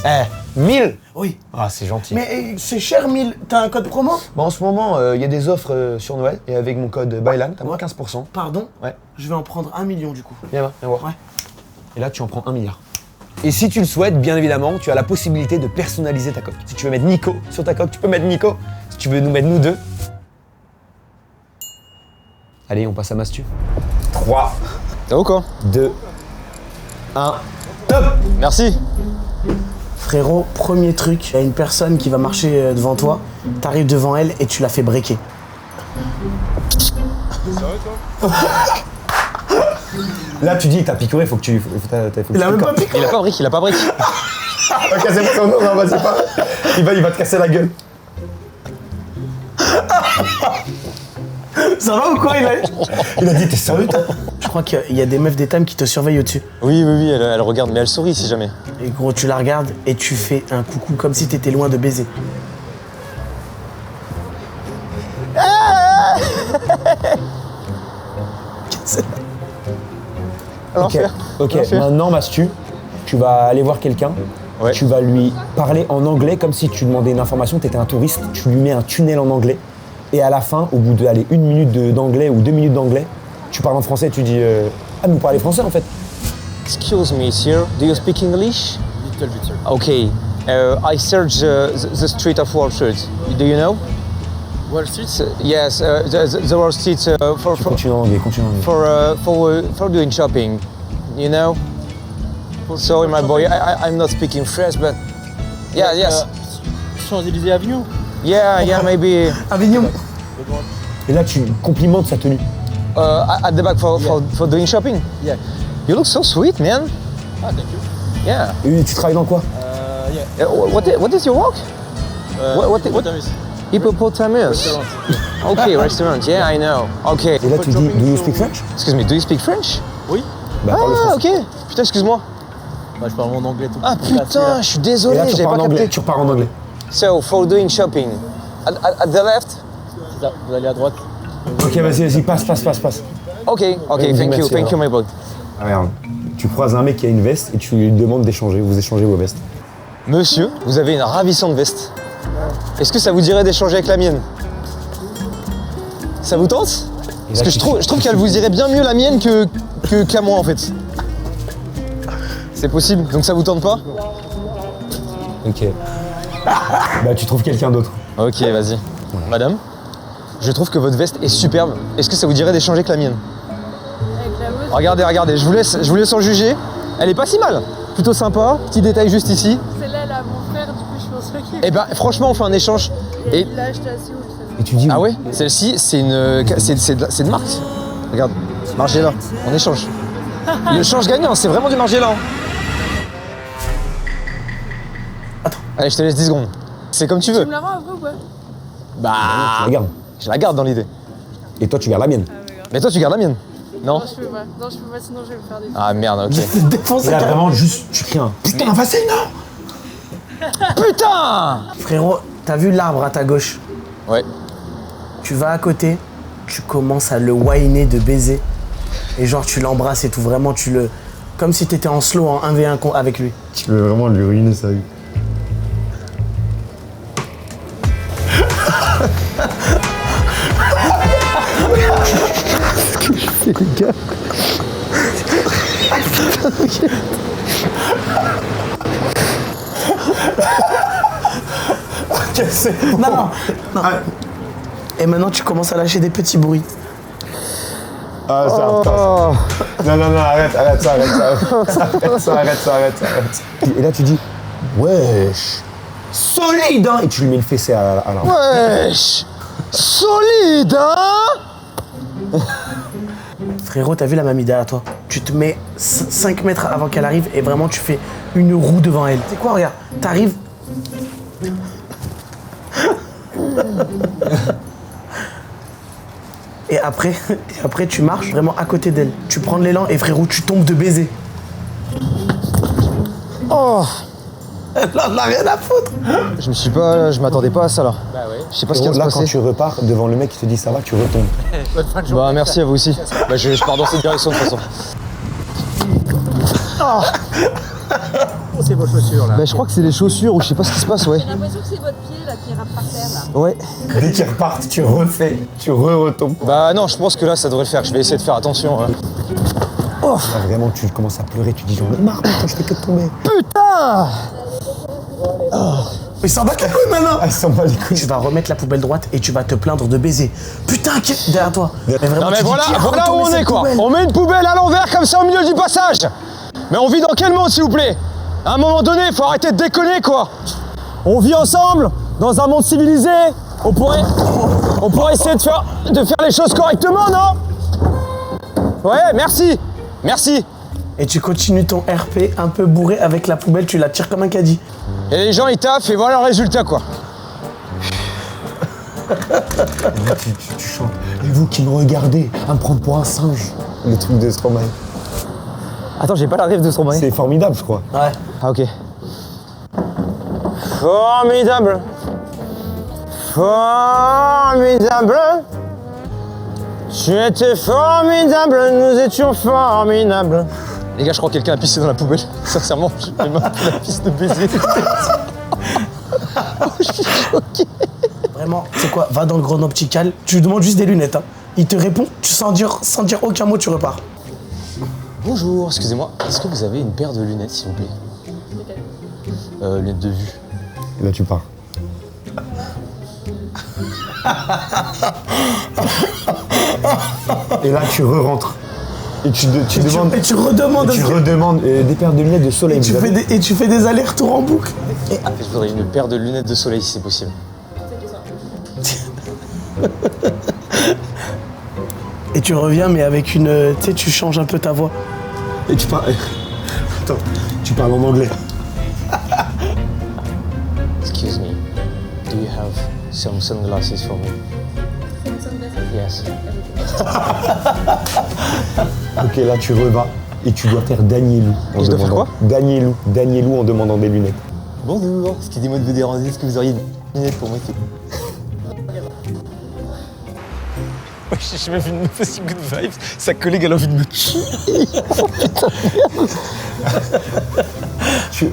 Speaker 1: 1000.
Speaker 3: Oui.
Speaker 1: Ah, c'est gentil.
Speaker 3: Mais c'est cher 1000. T'as un code promo?
Speaker 1: Bon, en ce moment, il y a des offres sur Noël et avec mon code BYLAN, t'as moins 15%.
Speaker 3: Pardon?
Speaker 1: Ouais.
Speaker 3: Je vais en prendre 1 million du coup.
Speaker 1: Viens voir.
Speaker 3: Ouais.
Speaker 1: Et là, tu en prends 1 milliard. Et si tu le souhaites, bien évidemment, tu as la possibilité de personnaliser ta coque. Si tu veux mettre Nico sur ta coque, tu peux mettre Nico. Si tu veux nous mettre nous deux. Allez, on passe à Mastu. 3,
Speaker 2: T'as où quoi
Speaker 1: 2, 1, top.
Speaker 2: Merci.
Speaker 3: Frérot, premier truc, il y a une personne qui va marcher devant toi, t'arrives devant elle et tu la fais breaker.
Speaker 1: Là, tu dis, t'as picoré, faut que tu.
Speaker 3: Il a même pas piqué.
Speaker 2: Il a pas brique.
Speaker 1: Va casser son nom, non, vas-y pas. Il va te casser la gueule.
Speaker 3: Ça va ou quoi?
Speaker 1: Il a dit, t'es sérieux toi?
Speaker 3: Je crois qu'il y a des meufs d'étam qui te surveillent au-dessus.
Speaker 2: Oui, elle regarde, mais elle sourit si jamais.
Speaker 3: Et gros, tu la regardes et tu fais un coucou comme si t'étais loin de baiser.
Speaker 1: Ok, maintenant Mastu, tu vas aller voir quelqu'un,
Speaker 2: Ouais.
Speaker 1: tu vas lui parler en anglais comme si tu demandais une information, t'étais un touriste, tu lui mets un tunnel en anglais et à la fin, au bout de 1 minute d'anglais ou 2 minutes d'anglais, tu parles en français, tu dis ah mais vous parlez français en fait.
Speaker 2: Excuse me, sir. Do you speak English?
Speaker 7: Little bit, sir.
Speaker 2: Okay. I search the street of Wall Street. Do you know?
Speaker 7: Wall Street?
Speaker 2: Yes, the Wall Street for
Speaker 1: Continue en anglais,
Speaker 2: for doing shopping. You know? Sorry, my boy. I'm not speaking French, but yeah, yes.
Speaker 4: Champs-Élysées Avenue.
Speaker 2: Yeah, maybe
Speaker 3: Avignon.
Speaker 1: Et là tu complimentes sa tenue.
Speaker 2: at the back for doing shopping.
Speaker 4: Yeah.
Speaker 2: You look so sweet, man.
Speaker 4: Ah, thank you.
Speaker 2: Yeah.
Speaker 1: Et tu travailles dans quoi?
Speaker 4: Yeah.
Speaker 2: What is your work? What-
Speaker 4: Hippopotamus.
Speaker 2: Hippopotamus.
Speaker 4: Restaurant.
Speaker 2: Okay, restaurant. Yeah, I know. Okay.
Speaker 1: Et là tu dis, do you speak French?
Speaker 2: Excuse me. Do you speak French?
Speaker 4: Oui.
Speaker 1: Bah parle
Speaker 2: Ah,
Speaker 1: français.
Speaker 2: ok. Putain, excuse-moi.
Speaker 4: Bah, je parle mon anglais tout
Speaker 2: Ah putain, je suis
Speaker 1: Et
Speaker 2: désolé,
Speaker 1: là tu
Speaker 2: j'avais
Speaker 1: repars
Speaker 2: pas
Speaker 1: en anglais,
Speaker 2: capté.
Speaker 1: tu repars en anglais.
Speaker 2: So, for doing shopping, at the left.
Speaker 4: C'est ça. Vous allez à droite.
Speaker 1: Ok, vas-y, passe.
Speaker 2: Okay,
Speaker 1: Merci,
Speaker 2: thank you, my boy.
Speaker 1: Ah, regarde, tu croises un mec qui a une veste et tu lui demandes d'échanger, vous échangez vos vestes.
Speaker 2: Monsieur, vous avez une ravissante veste. Est-ce que ça vous dirait d'échanger avec la mienne? Ça vous tente? Parce que je trouve qu'elle vous irait bien mieux la mienne qu'à moi en fait. C'est possible, donc ça vous tente pas?
Speaker 1: Ok. Bah tu trouves quelqu'un d'autre.
Speaker 2: Ok, vas-y. Madame, je trouve que votre veste est superbe. Est-ce que ça vous dirait d'échanger avec la mienne?
Speaker 5: Avec la meute,
Speaker 2: Regardez, je vous laisse en juger. Elle est pas si mal. Plutôt sympa, petit détail juste ici.
Speaker 5: celle-là, elle a mon frère, du coup, je pense pas qu'il
Speaker 2: Et ben franchement, on fait un échange. Et
Speaker 5: il l'a acheté à Séoul, celle-là.
Speaker 1: Et tu dis
Speaker 2: ah ouais, celle-ci, c'est de marque. Regarde, Margiela, on échange. Le change gagnant, c'est vraiment du Margiela.
Speaker 3: Attends.
Speaker 2: Allez, je te laisse 10 secondes. C'est comme tu
Speaker 5: Tu
Speaker 2: veux.
Speaker 5: me la rends après ou pas?
Speaker 2: Bah,
Speaker 1: regarde.
Speaker 2: je la garde dans l'idée.
Speaker 1: Et toi tu gardes la mienne.
Speaker 2: Mais toi, tu gardes la mienne. Non?
Speaker 5: Non, je peux pas. Non, je peux pas, sinon je vais me faire des...
Speaker 2: Ah merde, ok.
Speaker 3: Défoncer
Speaker 1: Et là
Speaker 3: carrément.
Speaker 1: vraiment juste tu cries un putain vas-y non.
Speaker 2: Putain!
Speaker 3: Frérot, t'as vu l'arbre à ta gauche?
Speaker 2: Ouais.
Speaker 3: Tu vas à côté, tu commences à le whiner de baiser. Et genre tu l'embrasses et tout, vraiment tu le... Comme si t'étais en slow en 1v1 avec lui.
Speaker 1: Tu veux vraiment lui ruiner sa vie.
Speaker 3: Non. Et maintenant tu commences à lâcher des petits bruits.
Speaker 1: Ah ça non, arrête ça. Et là tu dis wesh solide hein. Et tu lui mets le fessé à l'arbre.
Speaker 2: Wesh! Solide, hein?
Speaker 3: Frérot, t'as vu la mamie derrière toi? Tu te mets 5 mètres avant qu'elle arrive et vraiment tu fais une roue devant elle. C'est quoi, regarde, t'arrives. Et après, tu marches vraiment à côté d'elle. Tu prends de l'élan et frérot, tu tombes de baiser.
Speaker 8: Oh,
Speaker 3: Là, on n'a rien à foutre.
Speaker 8: je m'attendais pas à ça là.
Speaker 2: Bah ouais.
Speaker 8: Je sais pas ce qui vient de se
Speaker 1: Là, quand
Speaker 8: passer.
Speaker 1: tu repars devant le mec qui te dit ça va, tu retombes.
Speaker 8: Bah merci à vous aussi. Bah je pars dans cette direction de toute façon.
Speaker 4: C'est vos chaussures là.
Speaker 8: Bah je crois que c'est les chaussures ou je sais pas ce qui se passe, ouais.
Speaker 5: J'ai l'impression que c'est votre pied là qui rate par terre là.
Speaker 8: Ouais.
Speaker 1: Dès qu'ils repartent, tu refais, tu retombes.
Speaker 8: Bah non, je pense que là ça devrait le faire. Je vais essayer de faire attention.
Speaker 1: Là, vraiment, tu commences à pleurer, tu dis j'en ai marre, putain, je fais que de tomber.
Speaker 8: Putain!
Speaker 3: Mais s'en bat les couilles maintenant.
Speaker 1: Elle s'en bat les couilles.
Speaker 3: Tu vas remettre la poubelle droite et tu vas te plaindre de baiser. Putain, derrière toi. Vraiment,
Speaker 8: Non mais
Speaker 3: tu dis,
Speaker 8: voilà,
Speaker 3: qui a
Speaker 8: voilà où
Speaker 3: retourné
Speaker 8: on
Speaker 3: cette
Speaker 8: est quoi.
Speaker 3: poubelle
Speaker 8: On met une poubelle à l'envers comme ça au milieu du passage. Mais on vit dans quel monde s'il vous plaît? À un moment donné, faut arrêter de déconner quoi. On vit ensemble, dans un monde civilisé. On pourrait essayer de faire les choses correctement, non? Ouais, merci. Merci.
Speaker 3: Et tu continues ton RP un peu bourré avec la poubelle, tu la tires comme un caddie.
Speaker 8: Et les gens ils taffent et voilà le résultat quoi.
Speaker 1: Tu chantes. Et vous qui me regardez, à me prendre pour un singe. Le truc de Stromae.
Speaker 8: Attends, j'ai pas la rêve de Stromae.
Speaker 1: C'est formidable, je crois.
Speaker 3: Ouais.
Speaker 8: Ah ok. Formidable. Formidable. Tu étais formidable, nous étions formidables. Les gars, je crois que quelqu'un a pissé dans la poubelle. Sincèrement, j'ai même un peu la piste de baiser. Oh, je suis choqué.
Speaker 3: Vraiment, c'est quoi? Va dans le grand optical, tu lui demandes juste des lunettes. Hein. Il te répond, tu sans dire aucun mot, tu repars.
Speaker 8: Bonjour, excusez-moi, est-ce que vous avez une paire de lunettes, s'il vous plaît? Lunettes de vue.
Speaker 1: Et là, tu pars. Et là, tu re-rentres. Et tu demandes.
Speaker 3: Et tu redemandes.
Speaker 1: Tu redemandes des paires de lunettes de soleil.
Speaker 3: Et tu fais des allers-retours en boucle.
Speaker 8: Je voudrais une paire de lunettes de soleil, si c'est possible.
Speaker 3: Et tu reviens, mais avec une. Tu sais, tu changes un peu ta voix.
Speaker 1: Et tu parles. Attends, tu parles en anglais.
Speaker 8: Excuse me, do you have some sunglasses for me? Yes.
Speaker 1: Ok, là, tu revas. Et tu dois faire Danielou.
Speaker 8: Et je dois faire quoi?
Speaker 1: Danielou en demandant des lunettes.
Speaker 8: Bonjour, excusez-moi de vous déranger, est-ce que vous auriez une lunette pour moi? J'ai même une meuf aussi good vibes, sa collègue elle a envie de me tuer. Je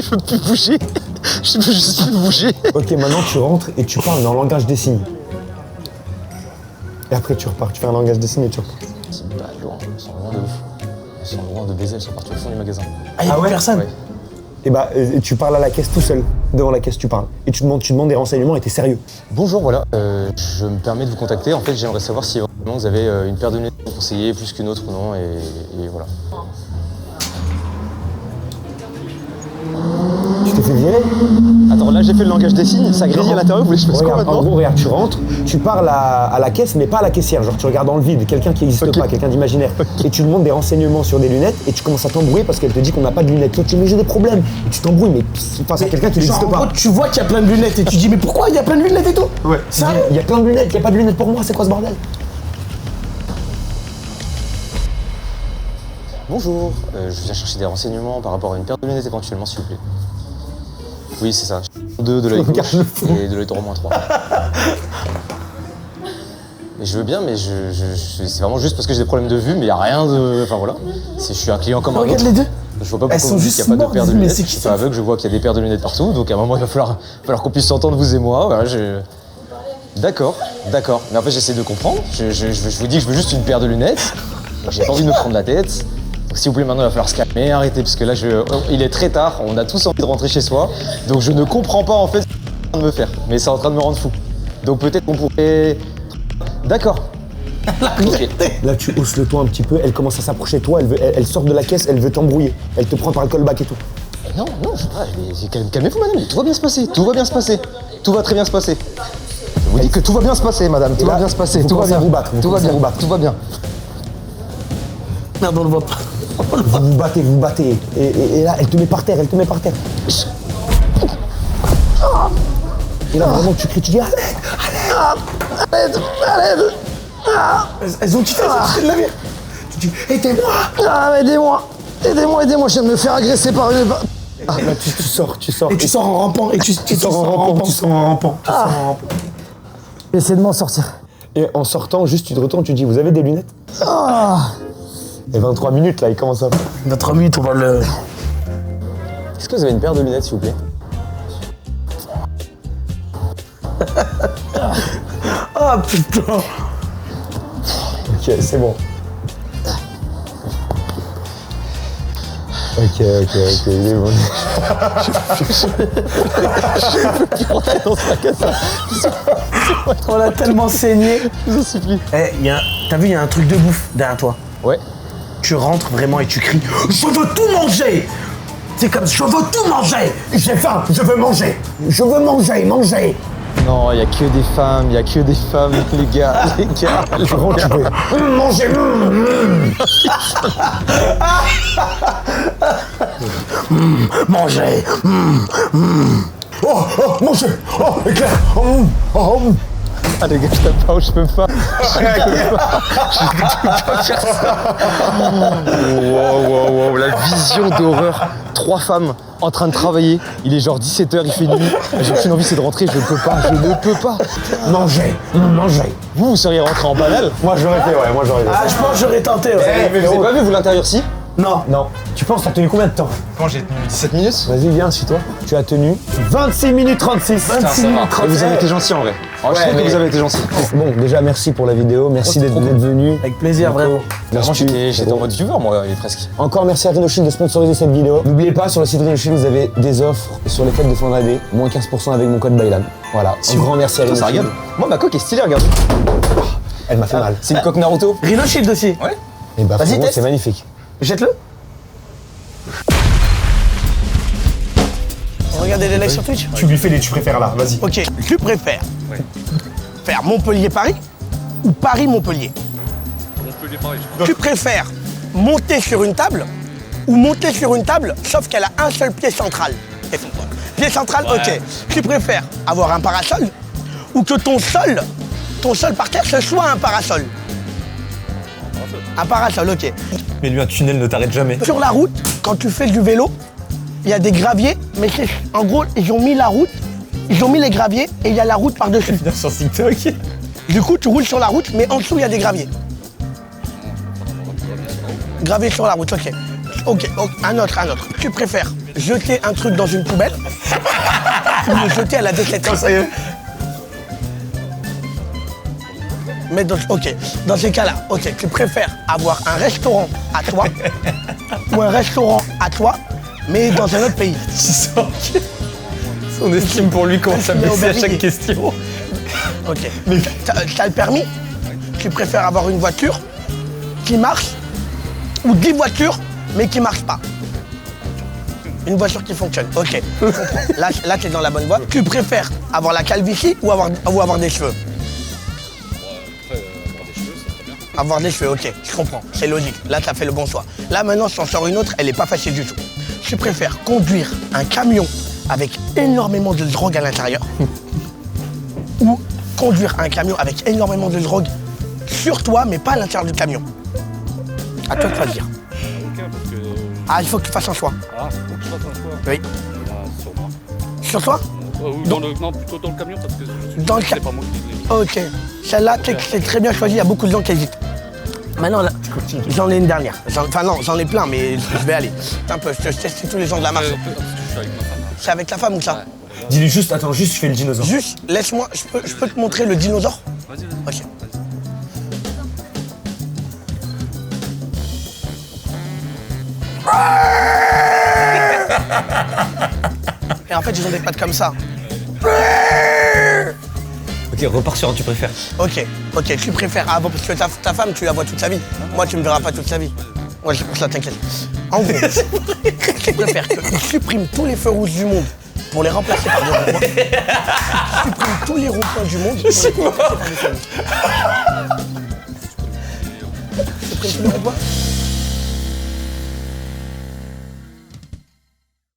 Speaker 8: peux plus bouger, je peux juste plus bouger.
Speaker 1: Ok, maintenant tu rentres et tu parles dans le langage des signes. Et après tu repars, tu fais un langage des signes et tu repars.
Speaker 8: C'est pas loin, elles sont loin de ouf. Elles sont loin de baiser, elles sont parties au fond du magasin.
Speaker 3: Ah, y'a plus personne.
Speaker 8: Ouais.
Speaker 1: Et bah, tu parles à la caisse tout seul. Devant la caisse, tu parles. Et tu demandes des renseignements et t'es sérieux.
Speaker 8: Bonjour, voilà, je me permets de vous contacter. En fait, j'aimerais savoir si vraiment vous avez une paire de lunettes à vous conseiller plus qu'une autre ou non, et voilà.
Speaker 1: Tu t'es fait virer?
Speaker 8: Attends, là j'ai fait le langage des signes, ça grille à l'intérieur, vous voulez que je fasse quoi
Speaker 1: Regarde, en
Speaker 8: maintenant?
Speaker 1: gros, regarde, tu rentres, tu parles à la caisse, mais pas à la caissière. Genre, tu regardes dans le vide, quelqu'un qui n'existe
Speaker 8: Ok.
Speaker 1: pas, quelqu'un d'imaginaire. Et tu demandes des renseignements sur des lunettes et tu commences à t'embrouiller parce qu'elle te dit qu'on n'a pas de lunettes. Toi, tu dis, mais j'ai des problèmes. Et tu t'embrouilles, mais face à quelqu'un qui
Speaker 3: Genre,
Speaker 1: n'existe
Speaker 3: en
Speaker 1: pas.
Speaker 3: gros, tu vois qu'il y a plein de lunettes et tu dis, mais pourquoi il y a plein de lunettes et tout?
Speaker 1: Ouais.
Speaker 3: Sérieux?
Speaker 1: Il y a plein de lunettes, il n'y a pas de lunettes pour moi, c'est quoi ce bordel?
Speaker 8: Bonjour, je viens chercher des renseignements par rapport à une paire de lunettes éventuellement, s'il vous plaît. Oui, c'est ça. 2 de l'œil gauche et de l'œil droit -3. Mais je veux bien, mais c'est vraiment juste parce que j'ai des problèmes de vue, mais il n'y a rien de... Enfin voilà, je suis un client comme un
Speaker 3: Regarde
Speaker 8: autre.
Speaker 3: les deux.
Speaker 8: Je vois pas
Speaker 3: Elles
Speaker 8: pourquoi
Speaker 3: sont
Speaker 8: vous dites
Speaker 3: juste
Speaker 8: qu'il n'y a pas de paire de
Speaker 3: mortes, mais
Speaker 8: lunettes.
Speaker 3: c'est
Speaker 8: Je
Speaker 3: qui
Speaker 8: suis
Speaker 3: ça?
Speaker 8: pas aveugle, je vois qu'il y a des paires de lunettes partout, donc à un moment il va falloir qu'on puisse s'entendre vous et moi. Voilà, D'accord. Mais en fait j'essaie de comprendre. Je vous dis que je veux juste une paire de lunettes. J'ai pas envie de me prendre la tête. Donc s'il vous plaît, maintenant il va falloir se calmer, arrêter, parce que là il est très tard, on a tous envie de rentrer chez soi. Donc je ne comprends pas en fait ce que c'est en train de me faire. Mais c'est en train de me rendre fou. Donc peut-être qu'on pourrait... D'accord. Ok.
Speaker 1: Là, tu hausses le ton un petit peu, elle commence à s'approcher de toi, elle sort de la caisse, elle veut t'embrouiller. Elle te prend par le callback et tout.
Speaker 8: Non, je sais pas, calmez-vous madame, tout va bien se passer, tout va bien se passer. Tout va très bien se passer. Je vous dis que tout va bien se passer madame, tout
Speaker 1: là,
Speaker 8: va bien se passer,
Speaker 1: vous
Speaker 8: tout va
Speaker 1: commencez
Speaker 8: bien.
Speaker 1: à vous battre, vous
Speaker 8: Tout va
Speaker 1: commencez à
Speaker 8: bien,
Speaker 1: vous battre.
Speaker 8: tout va bien.
Speaker 3: Merde, on le voit pas.
Speaker 1: Vous vous battez. Et là, elle te met par terre. Et là, vraiment, tu cries, tu dis, allez.
Speaker 3: Elles ont quitté le navire. Tu dis, aidez-moi.
Speaker 9: Ah, aidez-moi, je viens de me faire agresser par une...
Speaker 1: Là, tu sors.
Speaker 3: Et tu sors en rampant. Et tu sors en rampant.
Speaker 9: Essayez de m'en sortir.
Speaker 1: Et en sortant, juste tu te retournes, tu dis, vous avez des lunettes? Et 23 minutes là, il commence à...
Speaker 3: Dans 3 minutes, on va le...
Speaker 8: Est-ce que vous avez une paire de lunettes, s'il vous plaît?
Speaker 3: Ah putain.
Speaker 1: Ok, c'est bon. Ok, il est bon.
Speaker 3: On a tellement saigné.
Speaker 8: Je vous en supplie.
Speaker 3: T'as vu, il y a un truc de bouffe derrière toi.
Speaker 8: Ouais.
Speaker 3: Tu rentres vraiment et tu cries, je veux tout manger. C'est comme, je veux tout manger. J'ai faim, je veux manger. Je veux manger.
Speaker 8: Non, il y a que des femmes, les gars.
Speaker 1: Tu rentres, tu peux...
Speaker 3: Manger. Manger. Oh, manger. Oh, éclair.
Speaker 8: Ah les gars, je tape pas, je peux pas. Wow, la vision d'horreur. 3 femmes en train de travailler. Il est genre 17h, il fait nuit. J'ai qu'une envie, c'est de rentrer, je ne peux pas.
Speaker 3: Manger.
Speaker 8: Vous seriez rentré en banal?
Speaker 1: Moi j'aurais fait, ouais, moi j'aurais fait.
Speaker 3: Ah, je pense que j'aurais tenté. Ouais.
Speaker 8: Mais vous avez pas vu, vous, l'intérieur-ci?
Speaker 3: Non.
Speaker 1: Tu penses, t'as tenu combien de temps?
Speaker 2: Quand j'ai tenu
Speaker 8: 17 minutes?
Speaker 1: Vas-y, viens, suis-toi. Tu as tenu 26 minutes 36.
Speaker 3: 26 minutes
Speaker 8: Et vous avez été gentil en vrai. Alors, je
Speaker 1: Ouais,
Speaker 8: trouve que
Speaker 1: mais-
Speaker 8: vous avez été gentil.
Speaker 1: Bon, déjà merci pour la vidéo, merci d'être venu.
Speaker 3: Avec plaisir, vraiment.
Speaker 8: Vraiment, j'étais en mode viewer, moi, il est presque.
Speaker 1: Encore merci à Rhinoshield de sponsoriser cette vidéo. N'oubliez pas, sur le site Rhinoshield, vous avez des offres sur les fêtes de fin d'année, moins 15% avec mon code Baylan. Voilà, un grand merci à
Speaker 8: Ça
Speaker 1: Rhinoshield.
Speaker 8: regarde. Moi, ma coque est stylée, regarde.
Speaker 1: Elle m'a fait mal.
Speaker 8: C'est une coque Naruto.
Speaker 3: Rhinoshield aussi.
Speaker 8: Ouais.
Speaker 1: Et bah,
Speaker 3: Vas-y,
Speaker 1: franchement,
Speaker 3: teste.
Speaker 1: c'est magnifique.
Speaker 3: Jette-le. Regardez les lives sur Twitch.
Speaker 1: Tu lui fais les tu préfères là, vas-y.
Speaker 3: Ok, tu préfères faire Montpellier-Paris ou Paris-Montpellier?
Speaker 7: Montpellier-Paris.
Speaker 3: Tu préfères monter sur une table ou monter sur une table sauf qu'elle a un seul pied central? Pied central, ok. Tu préfères avoir un parasol ou que ton sol par terre, ce soit un parasol? Un parasol, ok.
Speaker 2: Mais lui, un tunnel ne t'arrête jamais.
Speaker 3: Sur la route, quand tu fais du vélo, il y a des graviers, mais en gros, ils ont mis la route, ils ont mis les graviers et il y a la route par-dessus.
Speaker 2: Viens sur TikTok.
Speaker 3: Du coup, tu roules sur la route, mais en dessous, il y a des graviers. Graviers sur la route, ok. Ok, un autre. Tu préfères jeter un truc dans une poubelle ou le jeter à la déchetterie?
Speaker 2: Ça y est.
Speaker 3: Mais ok, dans ces cas-là, ok, tu préfères avoir un restaurant à toi ou un restaurant à toi, mais dans un autre pays?
Speaker 2: Tu sens que son estime pour lui commence à
Speaker 3: Mais
Speaker 2: baisser à
Speaker 3: Aubervilliers.
Speaker 2: chaque question.
Speaker 3: Ok. T'as le permis? Tu préfères avoir une voiture qui marche ou 10 voitures mais qui marchent pas? Une voiture qui fonctionne, ok. Je comprends. Là t'es dans la bonne voie. Tu préfères avoir la calvitie ou avoir des cheveux? Avoir des cheveux, ok, je comprends, c'est logique. Là, t'as fait le bon choix. Là, maintenant, je t'en sors une autre, elle est pas facile du tout. Tu préfères conduire un camion avec énormément de drogue à l'intérieur ou conduire un camion avec énormément de drogue sur toi, mais pas à l'intérieur du camion? À toi de choisir. Ah, il faut que tu fasses un choix.
Speaker 10: Ah, faut que je fasse un choix.
Speaker 3: Oui.
Speaker 10: Sur moi.
Speaker 3: Sur toi?
Speaker 10: Non, plutôt dans le camion parce que
Speaker 3: Dans le
Speaker 10: c'est pas moi qui l'ai mis.
Speaker 3: Ok. Celle-là, c'est très bien choisi, il y a beaucoup de gens qui hésitent. Maintenant, là, j'en ai une dernière. J'en ai plein, mais je vais aller. Un peu, je teste tous les gens de la marche.
Speaker 10: Je suis avec ma femme.
Speaker 3: C'est avec ta femme ou ça?
Speaker 1: Dis-lui juste, attends, je fais le dinosaure.
Speaker 3: Juste, laisse-moi, je peux te montrer le dinosaure?
Speaker 10: Vas-y.
Speaker 3: Ok. Et en fait, ils ont des pattes comme ça.
Speaker 2: Ok, repars sur un tu préfères.
Speaker 3: Ok, tu préfères avant, parce que ta femme, tu la vois toute sa vie. Moi, tu me verras pas toute sa vie. Ouais, c'est pour ça, t'inquiète. En gros, tu préfères qu'ils suppriment tous les feux rouges du monde pour les remplacer par des ronds-points. Ils suppriment tous les ronds-points du monde pour les remplacer par des feux rouges. Supprime tous les ronds-points.